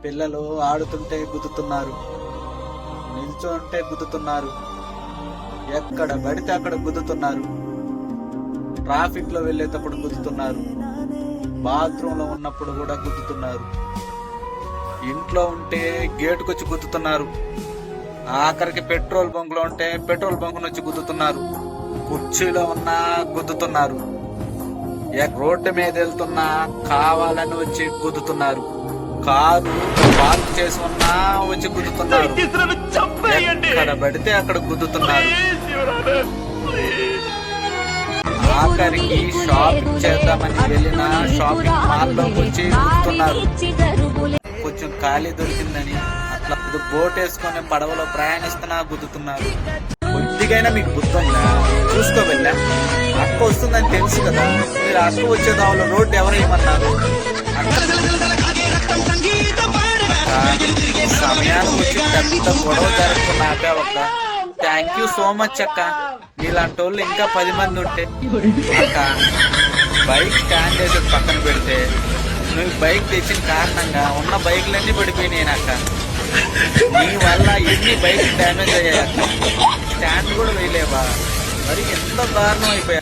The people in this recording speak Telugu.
పిల్లలు ఆడుతుంటే గుద్దుతున్నారు, నిల్చోంటే గుద్దుతున్నారు, ఎక్కడ పడితే అక్కడ గుద్దుతున్నారు, ట్రాఫిక్ లో వెళ్ళేటప్పుడు గుద్దుతున్నారు, బాత్రూమ్ లో ఉన్నప్పుడు కూడా గుద్దుతున్నారు, ఇంట్లో ఉంటే గేటుకొచ్చి గుద్దుతున్నారు, ఆఖరికి పెట్రోల్ బంక్ లో ఉంటే పెట్రోల్ బంక్ నుంచి గుద్దుతున్నారు, కుర్చీలో ఉన్నా గుద్దుతున్నారు, రోడ్డు మీద వెళ్తున్నా కావాలని వచ్చి గుద్దుతున్నారు, కారు పార్క్ చేసి ఉన్నా వచ్చి గుద్దుతున్నారు, ఎక్కడ పడితే అక్కడ గుద్దుతున్నారు. ఆఖరికి షాపింగ్ చేద్దామని వెళ్ళిన షాపింగ్ మాల్ లోకి వచ్చి గుద్దుతున్నారు. కొంచెం ఖాళీ దొరికిందని అట్లా బోట్ వేసుకొని పడవలో ప్రయాణిస్తున్నా గుద్దుతున్నారు. కొద్దిగైనా మీకు గుర్తుందా? చూసుకోవెళ్ళా అక్క వస్తుందని తెలుసు కదా, మీరు అక్క వచ్చే దావలో రోడ్డు ఎవరేమన్నారు? సమయానికి వచ్చి పెద్ద గొడవ జరుగుతున్న ఆపే ఒక్క. థ్యాంక్ యూ సో మచ్ అక్క, మీలాంటి వాళ్ళు ఇంకా 10 మంది ఉంటే. అక్క బైక్ స్టాండ్ చేసి పక్కన పెడితే నువ్వు బైక్ తెచ్చిన కారణంగా ఉన్న బైక్లన్నీ పడిపోయినాయి అక్క. నీ వల్ల ఎన్ని బైక్ డ్యామేజ్ అయ్యాయి అక్క, స్టాండ్ కూడా వేయలేవా? మరి ఎంత దారుణం అయిపోయా.